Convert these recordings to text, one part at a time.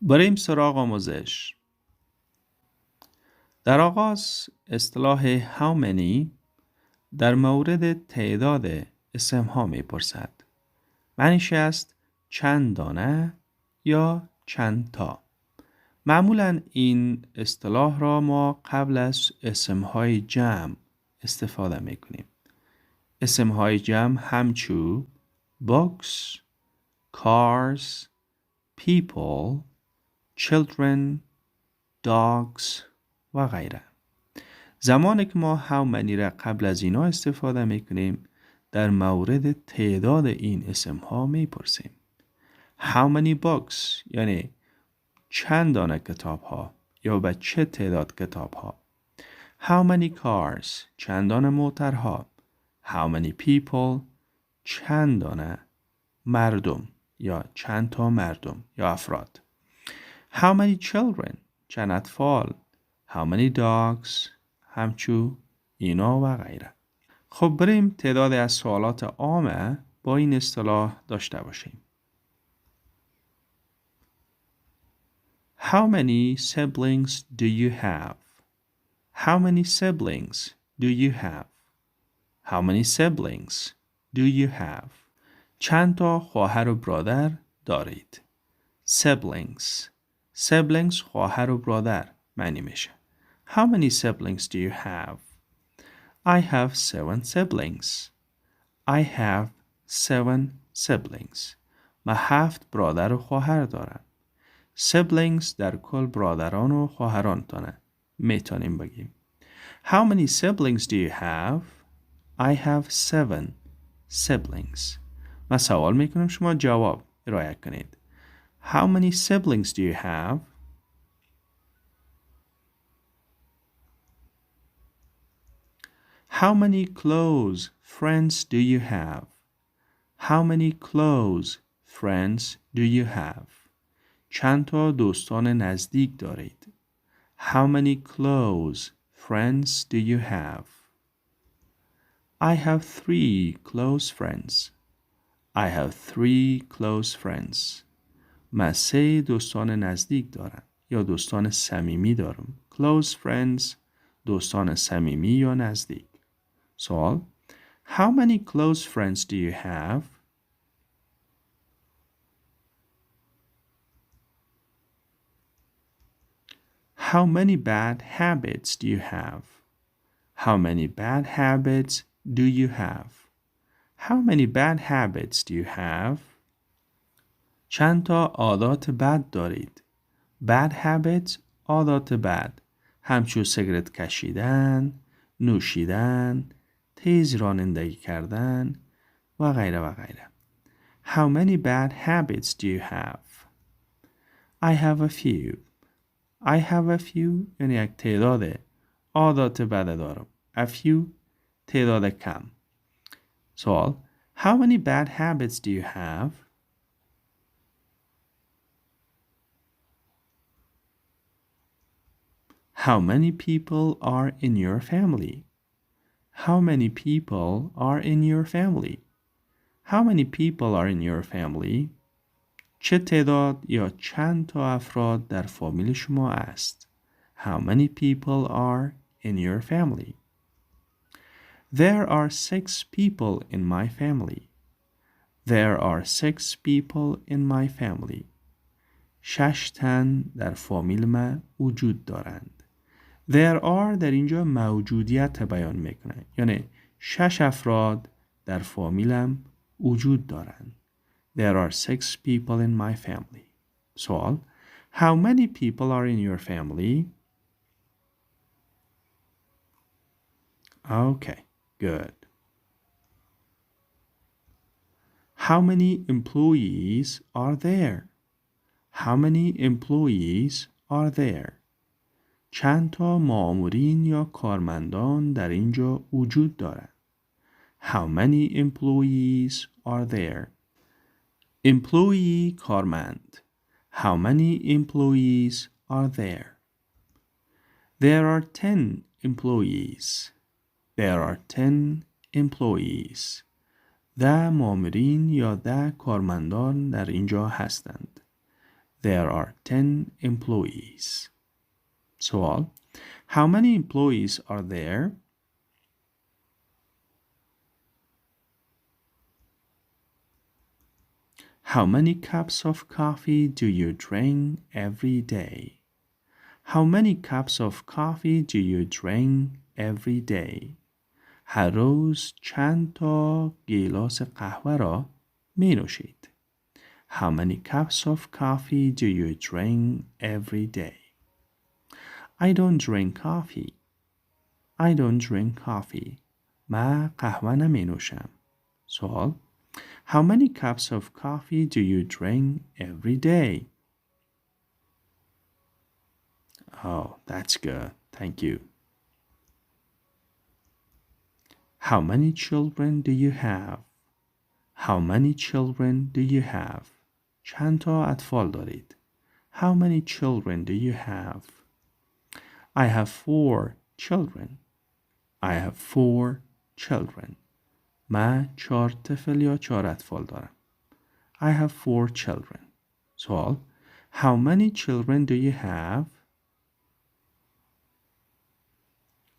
بریم سراغ آموزش. در آغاز اصطلاح how many در مورد تعداد اسم ها می پرسد. معنیش است چند دانه یا چند تا. معمولاً این اصطلاح را ما قبل از اسم های جمع استفاده می کنیم. اسم های جمع همچو books, cars, people, children, dogs و غیره. زمانی که ما how many را قبل از اینا استفاده می کنیم در مورد تعداد این اسم ها می پرسیم. How many books یعنی چند دانه کتاب ها یا به چه تعداد کتاب ها. How many cars چند دانه موترها. How many people چند دانه مردم یا چند تا مردم یا افراد. How many children چند اطفال. How many dogs همچو اینا و غیره. خب بریم تعداد از سوالات عامه با این اصطلاح داشته باشیم. How many siblings do you have? How many siblings do you have? How many siblings do you have? چند تا خواهر و برادر دارید. Siblings. Siblings خواهر و برادر معنی میشه. How many siblings do you have? I have 7 siblings. I have 7 siblings. من 7 برادر و خواهر دارم. Siblings در کل برادران و خواهران تانه. میتونیم بگیم. How many siblings do you have? I have 7 siblings. من سوال میکنم شما جواب ارائه کنید. How many siblings do you have? How many close friends do you have? How many close friends do you have? چند تا دوستان نزدیک دارید. How many close friends do you have? I have 3 close friends. I have 3 close friends. من 3 دوستان نزدیک دارم یا دوستان صمیمی دارم. Close friends دوستان صمیمی یا نزدیک. سوال How many close friends do you have? How many bad habits do you have? How many bad habits do you have? How many bad habits do you have? چند تا عادات بد دارید. Bad habits عادات بد همچون سیگرت کشیدن، نوشیدن، تیز رانندگی کردن و غیره و غیره. How many bad habits do you have? I have a few. I have a few یعنی یک تعداد عادات بد دارم. A few تعداد کم. سوال How many bad habits do you have? How many people are in your family? How many people are in your family? How many people are in your family? چه تعداد یا چند تا افراد در فامیل شما است؟ How many people are in your family? There are 6 people in my family. There are 6 people in my family. 6 تن در فامیل من وجود دارند. There are در اینجا موجودیت بیان میکنه. یعنی 6 افراد در فامیلم وجود دارند. There are 6 people in my family. سوال How many people are in your family? Okay, good. How many employees are there? How many employees are there? چند تا مامورین یا کارمندان در اینجا وجود دارند. How many employees are there? Employee کارمند. How many employees are there? There are 10 employees. There are 10 employees. 10 مامورین یا 10 کارمندان در اینجا هستند. There are 10 employees. سوال. How many employees are there? How many cups of coffee do you drink every day? How many cups of coffee do you drink every day? هر روز چند تا گیلاس قهوه را می نوشید؟ How many cups of coffee do you drink every day? I don't drink coffee. I don't drink coffee. من قهوه نمی نوشم. سوال. How many cups of coffee do you drink every day? Oh, that's good. Thank you. How many children do you have? How many children do you have? چند تا اطفال دارید؟ How many children do you have? I have 4 children. I have 4 children. من 4 طفل یا 4 اطفال دارم. I have 4 children. سوال. How many children do you have?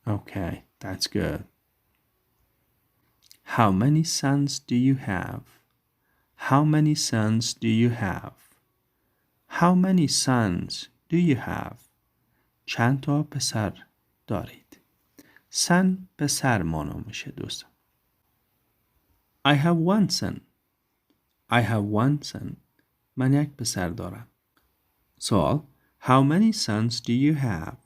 Okay, that's good. How many sons do you have? How many sons do you have? How many sons do you have? چند تا پسر دارید؟ son پسر مانا میشه دوستان. I have one son. I have one son. من یک پسر دارم. سوال. How many sons do you have?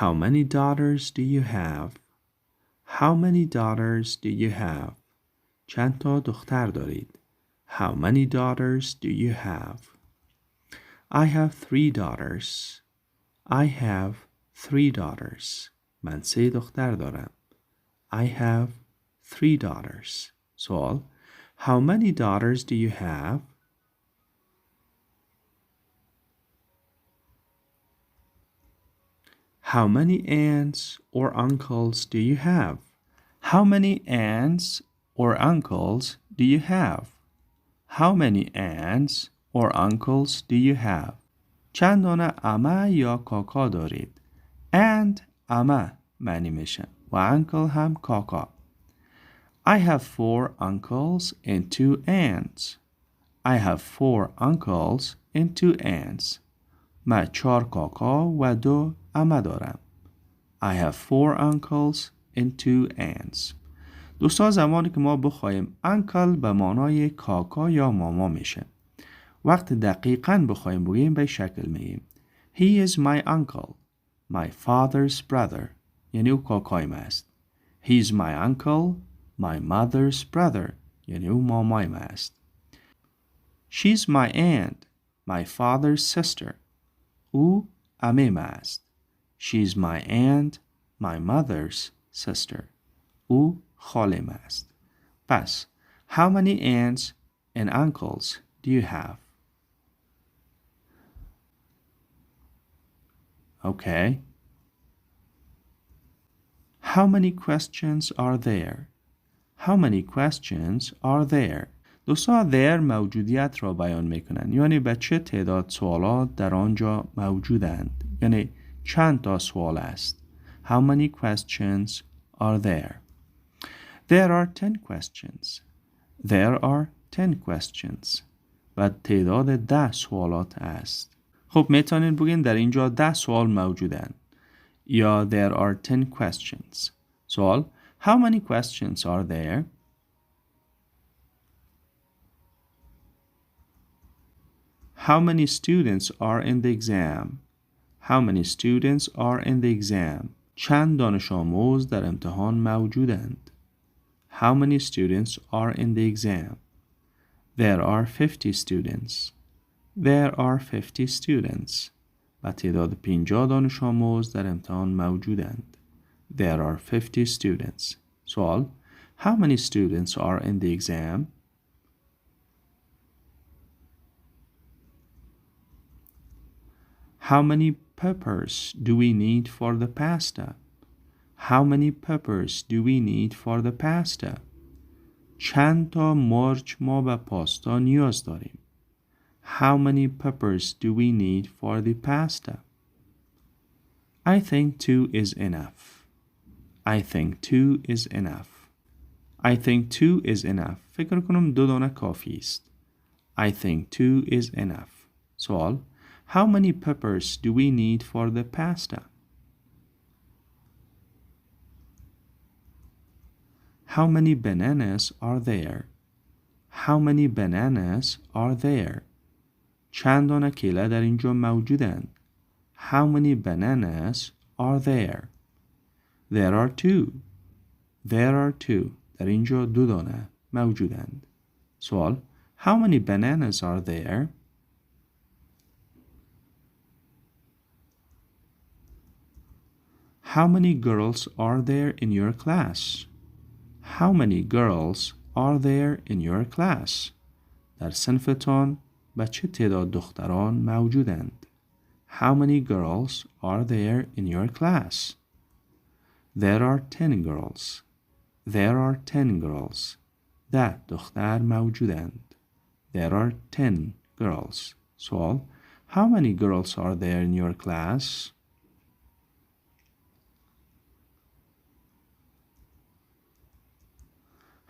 How many daughters do you have? How many daughters do you have? چند تا دختر دارید؟ How many daughters do you have? I have 3 daughters. I have 3 daughters. من 3 دختر دارم. I have 3 daughters. سوال. How many daughters do you have? How many aunts or uncles do you have? How many aunts or uncles do you have? How many aunts or uncles do you have? چند دانه عمه یا کاکا دارید؟ aunt عمه معنی میشه و uncle هم کاکا. I have 4 uncles and 2 aunts. I have 4 uncles and 2 aunts. من 4 کاکا و 2 عمه دارم. I have 4 uncles and 2 aunts. دوستان زمانی که ما بخوایم uncle به معنای کاکا یا ماما میشه. وقت دقیقاً بخوایم بگیم به شکل میگیم He is my uncle, my father's brother. یعنی او کاکای من است. He is my uncle, my mother's brother. یعنی او مامای من است. She's my aunt, my father's sister. او عمه من است. She's my aunt, my mother's sister. او خاله من است. پس How many aunts and uncles do you have? Okay. How many questions are there? How many questions are there? دوستان there موجودیت را بیان میکنند. یعنی به چه تعداد سوالات در آنجا موجودند. یعنی چند تا سوال است. How many questions are there? There are 10 questions. There are 10 questions. و تعداد 10 سوالات است. خب میتونین بگین در اینجا 10 سوال موجودند. یا there are 10 questions. سوال How many questions are there? How many students are in the exam? How many students are in the exam? چند دانش آموز در امتحان موجودند؟ How many students are in the exam? There are 50 students. There are 50 students. و تعداد 50 دانش آموز در امتحان موجودند. There are 50 students. سوال How many students are in the exam? How many peppers do we need for the pasta? How many peppers do we need for the pasta? چند تا مرچ ما به پاستا نیاز داریم؟ How many peppers do we need for the pasta? I think 2 is enough. I think 2 is enough. I think 2 is enough. فکر کنم 2 دانه کافی است. I think 2 is enough. سوال: How many peppers do we need for the pasta? How many bananas are there? How many bananas are there? چند دانه کیله در اینجا موجودند؟ How many bananas are there? There are 2. There are 2. در اینجا 2 دانه موجودند. سوال: How many bananas are there? How many girls are there in your class? How many girls are there in your class? در صنفتان به چه تعداد دختران موجودند؟ How many girls are there in your class? There are 10 girls. There are 10 girls. 10 دختر موجودند. There are 10 girls. سوال: How many girls are there in your class?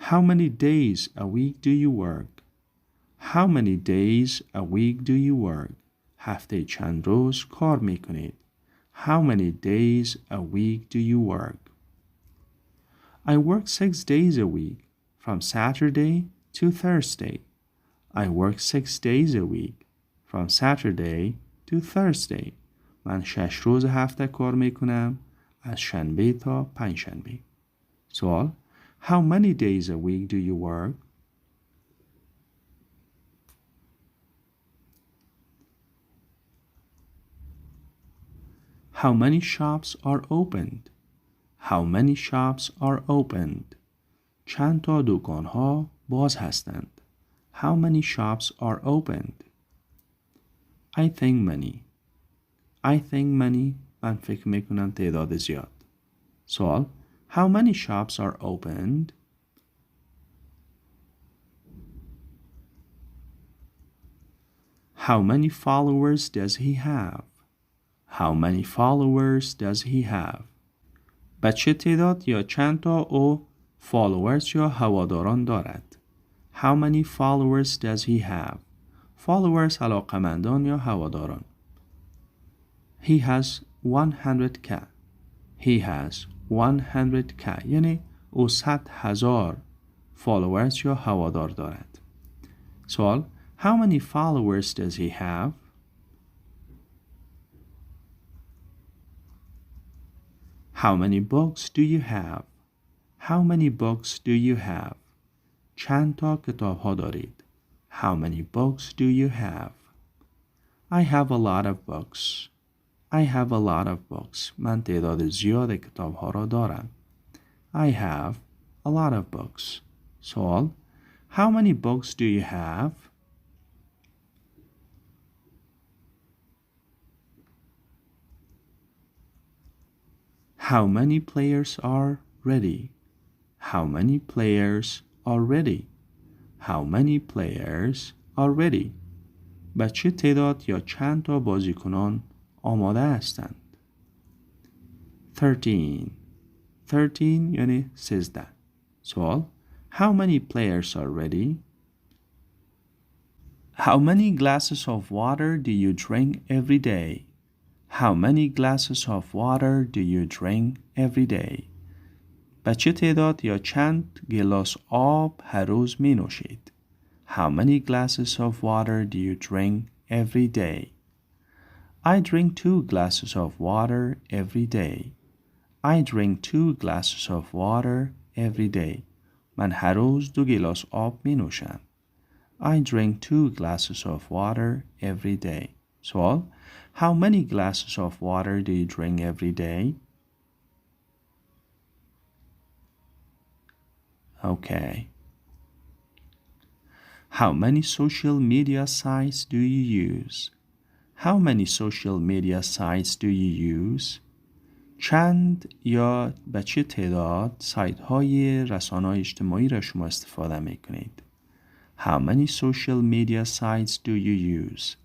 How many days a week do you work? How many days a week do you work? هفته چند روز کار می کنید؟ How many days a week do you work? I work 6 days a week, from Saturday to Thursday. I work 6 days a week, from Saturday to Thursday. من 6 روز هفته کار می کنم، از شنبه تا پنجشنبه. سوال: How many days a week do you work? How many shops are opened? How many shops are opened? چند تا دکان ها باز هستند؟ How many shops are opened? I think many. I think many. من فکر میکنم تعداد زیاد. سوال: How many shops are opened? How many followers does he have? How many followers does he have? به چه تعداد یا چند تا او followers یا هواداران دارد؟ How many followers does he have? Followers علاقمندان یا هواداران. He has 100k. He has 100k. یعنی او 100,000 followers یا هوادار دارد. سوال: How many followers does he have? How many books do you have? How many books do you have? چند تا کتاب ها دارید؟ How many books do you have? I have a lot of books. I have a lot of books. من تعداد زیاد کتاب ها را دارم. I have a lot of books. سوال: How many books do you have? How many players are ready? How many players are ready? How many players are ready? به چه تعداد یا چند تا بازیکنان آماده هستند؟ 13. 13 یعنی 13. سوال: How many players are ready? How many glasses of water do you drink every day? How many glasses of water do you drink every day? به چه تعداد یا چند گلاس آب هر روز می نوشید؟ How many glasses of water do you drink every day? I drink 2 glasses of water every day. I drink 2 glasses of water every day. من هر روز 2 گلاس آب می نوشم. I drink 2 glasses of water every day. سوال: How many glasses of water do you drink every day? Okay. How many social media sites do you use? How many social media sites do you use? چند یا به چه تعداد سایت های رسانه‌های اجتماعی را شما استفاده می کنید؟ How many social media sites do you use?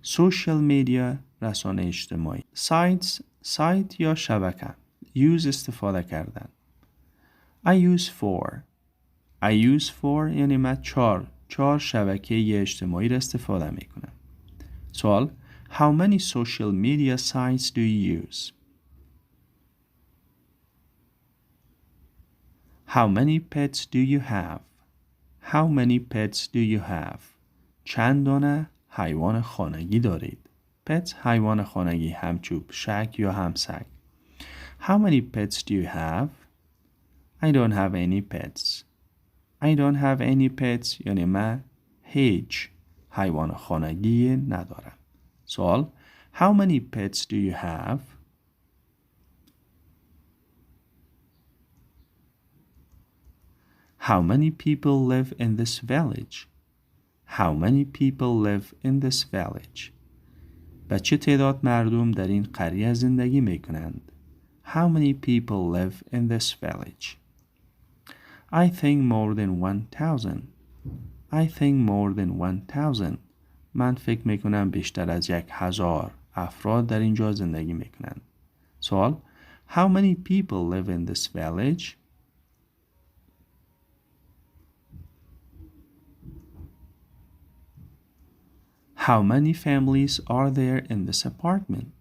Social media رسانه اجتماعی. Sites سایت یا شبکه. Use استفاده کردن. I use 4. I use 4 یعنی من چهار شبکه اجتماعی را استفاده می کنم. سوال How many social media sites do you use? How many pets do you have? How many pets do you have? چند دانه حیوان خانگی دارید؟ Pets حیوان خانگی همچوب شک یا همسگ. How many pets do you have? I don't have any pets. I don't have any pets یعنی من هیچ حیوان خانگی ندارم. سوال How many pets do you have? How many people live in this village? How many people live in this village? به چه تعداد مردم در این قریه زندگی می کنند؟ How many people live in this village? I think more than 1,000. I think more than 1,000. من فکر می کنم بیشتر از 1,000 افراد در اینجا زندگی می کنند. سوال How many people live in this village? How many families are there in this apartment?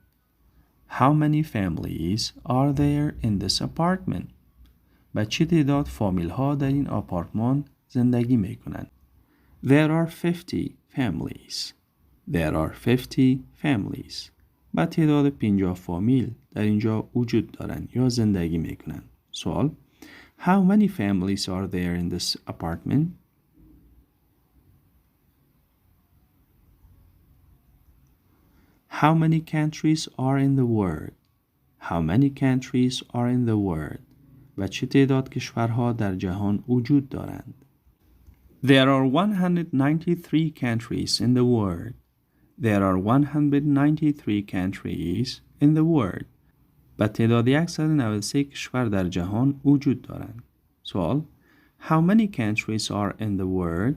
How many families are there in this apartment? به چه تعداد فامیل ها در این آپارتمان زندگی می کنند؟ There are 50 families. There are 50 families. به تعداد 50 فامیل در اینجا وجود دارند یا زندگی می کنند. سوال How many families are there in this apartment? How many countries are in the world? How many countries are in the world? و چه تعداد کشورها در جهان وجود دارند؟ There are 193 countries in the world. There are 193 countries in the world. و تعداد 193 کشور در جهان وجود دارند. سوال How many countries are in the world?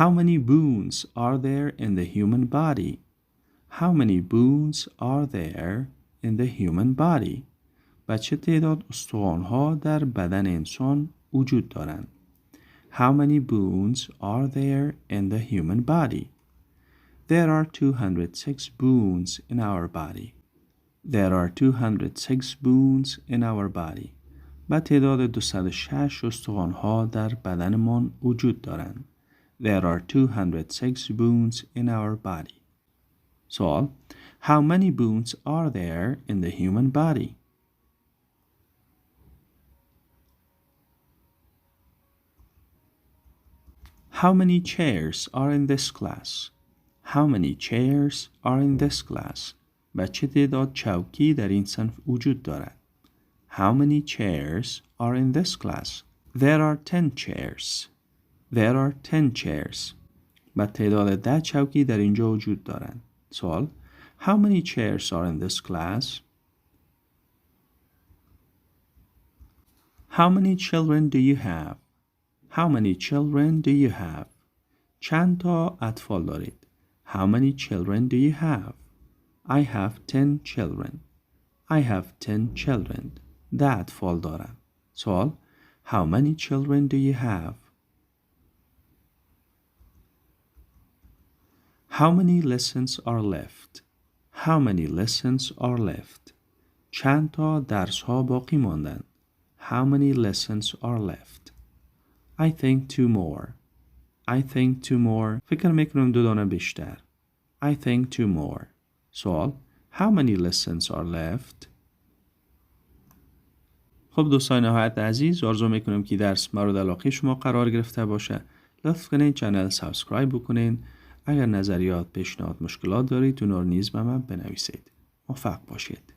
How many bones are there in the human body? How many bones are there in the human body? و چه تعداد استخوان‌ها در بدن انسان وجود دارند؟ How many bones are there in the human body? There are 206 bones in our body. There are 206 bones in our body. و تعداد 206 استخوان‌ها در بدنمان وجود دارند. There are 206 bones in our body. سوال How many bones are there in the human body? How many chairs are in this class? How many chairs are in this class? و چه تعداد چوکی در این صنف وجود دارد؟ How many chairs are in this class? There are 10 chairs. There are 10 chairs. و تعداد 10 چوکی در اینجا وجود دارند. سوال How many chairs are in this class? How many children do you have? How many children do you have? چند تا اطفال دارید؟ How many children do you have? I have 10 children. I have 10 children. 10 اطفال دارم. سوال How many children do you have? How many lessons are left? How many lessons are left? چند تا درس ها باقی ماندند؟ How many lessons are left? I think 2 more. I think 2 more. فکر میکنم 2 دانه بیشتر. I think 2 more. سوال How many lessons are left? خب دوستان نهایت عزیز آرزو میکنم که درس مورد علاقه شما قرار گرفته باشه. لطف کنین چنل سابسکرایب بکنین. اگر نظریات، پیشنهاد، مشکلات دارید اونها رو نیز به من بنویسید. موفق باشید.